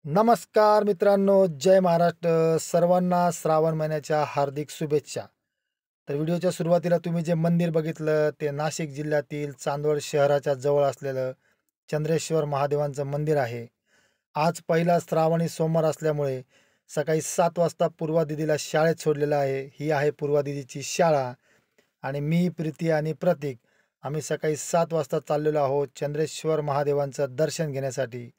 नमस्कार मित्रांनो, जय महाराष्ट्र. सर्वांना श्रावण महिन्याच्या हार्दिक शुभेच्छा. तर व्हिडिओच्या सुरुवातीला तुम्ही जे मंदिर बघितलं ते नाशिक जिल्ह्यातील चांदवड शहराच्या जवळ असलेलं चंद्रेश्वर महादेवांचं मंदिर आहे. आज पहिला श्रावणी सोमवार असल्यामुळे सकाळी 7 वाजता पूर्वा दिदीला शाळेत सोडलेलं आहे. ही आहे पूर्वा दिदीची शाळा आणि मी, प्रीती आणि प्रतीक आम्ही सकाळी 7 वाजता चाललेलो आहोत चंद्रेश्वर महादेवांचं दर्शन घेण्यासाठी.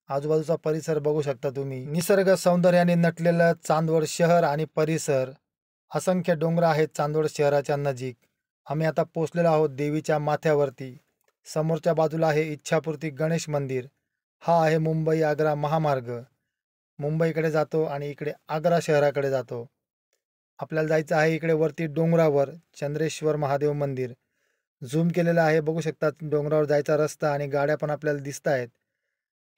आजूबाजूचा परिसर बघू शकता तुम्ही. निसर्ग सौंदर्याने नटलेलं चांदवड शहर आणि परिसर. असंख्य डोंगर आहेत चांदवड शहराच्या नजीक. आम्ही आता पोहोचलेलो आहोत देवीच्या माथ्यावरती. समोरच्या बाजूला आहे इच्छापूर्ती गणेश मंदिर. हा आहे मुंबई आग्रा महामार्ग. मुंबईकडे जातो आणि इकडे आग्रा शहराकडे जातो. आपल्याला जायचं आहे इकडे वरती डोंगरावर चंद्रेश्वर महादेव मंदिर. झूम केलेलं आहे, बघू शकता डोंगरावर जायचा रस्ता आणि गाड्या पण आपल्याला दिसत आहेत.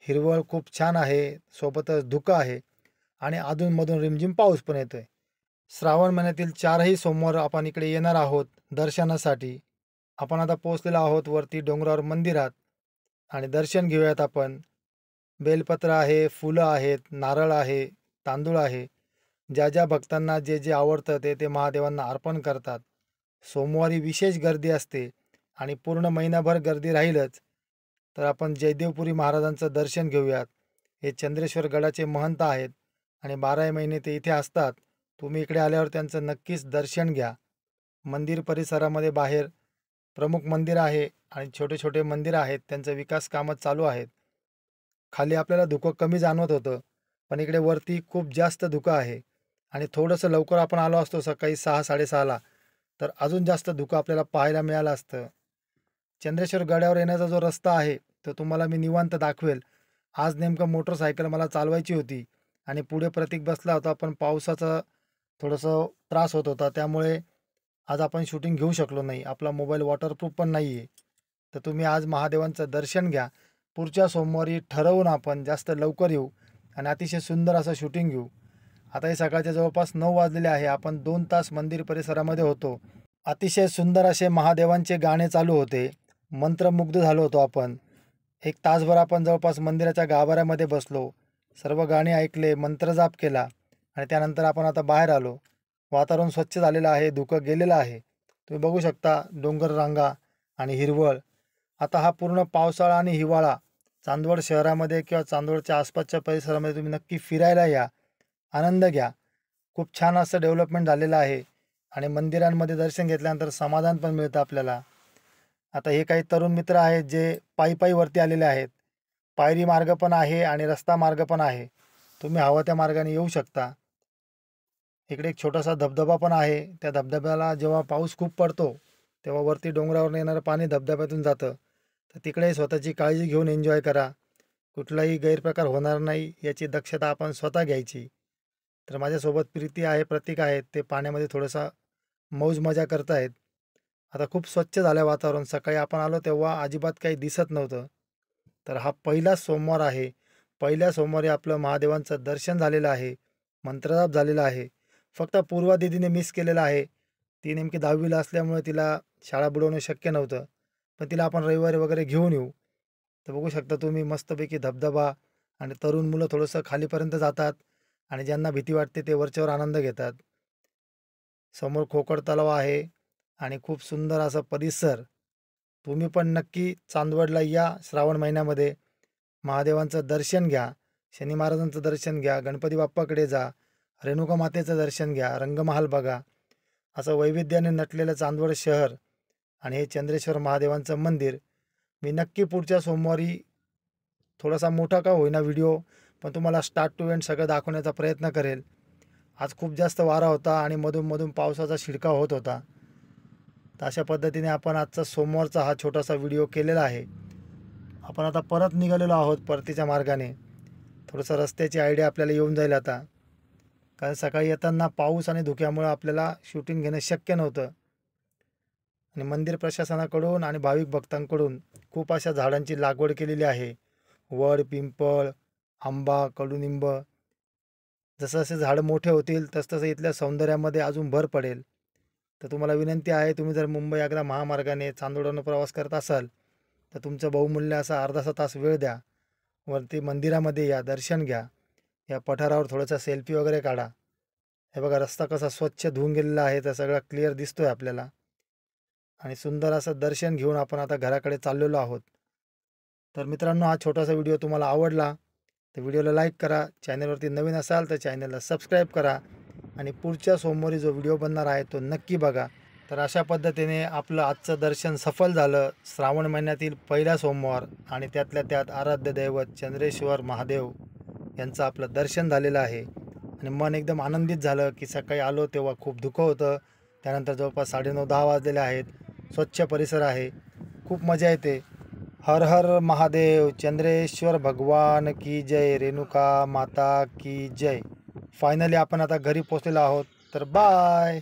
हिरवळ खूप छान आहे, सोबतच धुकं आहे आणि अधूनमधून रिमझिम पाऊस पण येतोय. श्रावण महिन्यातील 4ही सोमवार आपण इकडे येणार आहोत दर्शनासाठी. आपण आता पोहोचलेलो आहोत वरती डोंगरावर मंदिरात आणि दर्शन घेऊयात आपण. बेलपत्र आहे, फुलं आहेत, नारळ आहे, तांदूळ आहे. ज्या ज्या भक्तांना जे जे आवडतं ते ते महादेवांना अर्पण करतात. सोमवारी विशेष गर्दी असते आणि पूर्ण महिनाभर गर्दी राहीलच. तर आपण जयदेवपुरी महाराजांचं दर्शन घेऊयात. हे चंद्रेश्वर गडाचे महंत आहेत आणि 12 महिने ते इथे असतात. तुम्ही इकडे आल्यावर त्यांचं नक्कीच दर्शन घ्या. मंदिर परिसरामध्ये बाहेर प्रमुख मंदिर आहे आणि छोटे छोटे मंदिर आहेत, त्यांचं विकास कामं चालू आहेत. खाली आपल्याला धुकं कमी जाणवत होतं, पण इकडे वरती खूप जास्त धुकं आहे आणि थोडंसं लवकर आपण आलो असतो सकाळी 6-6:30ला तर अजून जास्त धुकं आपल्याला पाहायला मिळालं असतं. चंद्रेश्वर गडावर येण्याचा जो रस्ता आहे तो तुम्हाला मी निवांत दाखवेल. आज नेमकं मोटरसायकल मला चालवायची होती आणि पुढे प्रतीक बसला होता, पण पावसाचा थोडंसं त्रास होत होता, त्यामुळे आज आपण शूटिंग घेऊ शकलो नाही. आपला मोबाईल वॉटरप्रूफ पण नाही आहे. तर तुम्ही आज महादेवांचं दर्शन घ्या. पुढच्या सोमवारी ठरवून आपण जास्त लवकर येऊ आणि अतिशय सुंदर असं शूटिंग घेऊ. आता हे सकाळच्या जवळपास 9 वाजलेले आहे. आपण 2 तास मंदिर परिसरामध्ये होतो. अतिशय सुंदर असे महादेवांचे गाणे चालू होते. मंत्रमुग्ध झालो होतो आपण. 1 तासभर आपण जवळपास मंदिराच्या गाभाऱ्यामध्ये बसलो. सर्व गाणी ऐकले, मंत्रजाप केला आणि त्यानंतर आपण आता बाहेर आलो. वातावरण स्वच्छ झालेलं आहे, धुकं गेलेलं आहे. तुम्ही बघू शकता डोंगर रांगा आणि हिरवळ. आता हा पूर्ण पावसाळा आणि हिवाळा चांदवड शहरामध्ये किंवा चांदवडच्या आसपासच्या परिसरामध्ये तुम्ही नक्की फिरायला या, आनंद घ्या. खूप छान असं डेव्हलपमेंट झालेलं आहे आणि मंदिरांमध्ये दर्शन घेतल्यानंतर समाधान पण मिळतं आपल्याला. आता हे काही तरुण मित्र आहेत जे पायी पायी वरती आलेले आहेत. पायरी मार्ग पण आहे आणि रस्ता मार्ग पण आहे. तुम्ही हवं त्या मार्गाने येऊ शकता. इकडे एक छोटासा धबधबा पण आहे. त्या धबधब्याला जेव्हा पाऊस खूप पडतो तेव्हा वरती डोंगरावरून येणारं पाणी धबधब्यातून जातं. तर तिकडे स्वतःची काळजी घेऊन एन्जॉय करा. कुठलाही गैरप्रकार होणार नाही याची दक्षता आपण स्वतः घ्यायची. तर माझ्यासोबत प्रीती आहे, प्रतीक आहेत. ते पाण्यामध्ये थोडंसं मौज मजा करत आहेत. आता खूप स्वच्छ झालं आहे वातावरण. सकाळी आपण आलो तेव्हा अजिबात काही दिसत नव्हतं. तर हा पहिला सोमवार आहे. पहिल्या सोमवारी आपलं महादेवांचं दर्शन झालेलं आहे. मंत्रजाप झालेला आहे. फक्त पूर्वा दीदीने मिस केलेलं आहे. ती नेमकी 10वीला असल्यामुळे तिला शाळा बुडवणं शक्य नव्हतं. पण तिला आपण रविवारी वगैरे घेऊन येऊ. तर बघू शकता तुम्ही मस्तपैकी धबधबा आणि तरुण मुलं थोडंसं खालीपर्यंत जातात आणि ज्यांना भीती वाटते ते वरच्यावर आनंद घेतात. समोर खोकड तलाव आहे आणि खूप सुंदर असा परिसर. तुम्ही पण नक्की चांदवडला या श्रावण महिन्यामध्ये. महादेवांचं दर्शन घ्या, शनी महाराजांचं दर्शन घ्या, गणपती बाप्पाकडे जा, रेणुका मातेचं दर्शन घ्या, रंगमहाल बघा. असं वैविध्याने नटलेलं चांदवड शहर आणि हे चंद्रेश्वर महादेवांचं मंदिर. मी नक्की पुढच्या सोमवारी थोडासा मोठा का होईना व्हिडिओ, पण तुम्हाला स्टार्ट टू एंड सगळं दाखवण्याचा प्रयत्न करेल. आज खूप जास्त वारा होता आणि मधून पावसाचा शिडकाव होत होता. तर अशा पद्धतीने आपण आजचा सोमवारचा हा छोटासा व्हिडिओ केलेला आहे. आपण आता परत निघालेलो आहोत परतीच्या मार्गाने. थोडंसं रस्त्याची आयडिया आपल्याला येऊन जाईल आता, कारण सकाळी येताना पाऊस आणि धुक्यामुळं आपल्याला शूटिंग घेणं शक्य नव्हतं. आणि मंदिर प्रशासनाकडून आणि भाविक भक्तांकडून खूप अशा झाडांची लागवड केलेली आहे. वड, पिंपळ, आंबा, कडुनिंब. जसं जसे झाडं मोठे होतील तसतसं इथल्या सौंदर्यामध्ये अजून भर पडेल. तर तुम्हाला विनंती आहे, तुम्ही जर मुंबई आग्रा महामार्गाने चांदवडवरून प्रवास करत असाल तर तुमचं बहुमूल्य असा अर्धासा तास वेळ द्या वरती मंदिरामध्ये या, दर्शन घ्या. या पठारावर थोडासा सेल्फी वगैरे काढा. हे बघा रस्ता कसा स्वच्छ धुवून गेलेला आहे, तर सगळा क्लिअर दिसतोय आपल्याला. आणि सुंदर असं दर्शन घेऊन आपण आता घराकडे चाललेलो आहोत. तर मित्रांनो, हा छोटासा व्हिडिओ तुम्हाला आवडला तर व्हिडिओला लाईक करा. चॅनलवरती नवीन असाल तर चॅनलला सबस्क्राईब करा. आणि पुढच्या सोमवारी जो व्हिडिओ बनणार आहे तो नक्की बघा. तर अशा पद्धतीने आपलं आजचं दर्शन सफल झालं. श्रावण महिन्यातील पहिला सोमवार आणि त्यातल्या त्यात आराध्य दैवत चंद्रेश्वर महादेव यांचं आपलं दर्शन झालेलं आहे. आणि मन एकदम आनंदित झालं की सकाळी आलो तेव्हा खूप धुकं होतं. त्यानंतर जवळपास 9:30-10 वाजलेले आहेत. स्वच्छ परिसर आहे, खूप मजा येते. हर हर महादेव, चंद्रेश्वर भगवान की जय, रेणुका माता की जय. फायनली आपण आता घरी पोचलेलो आहोत. तर बाय.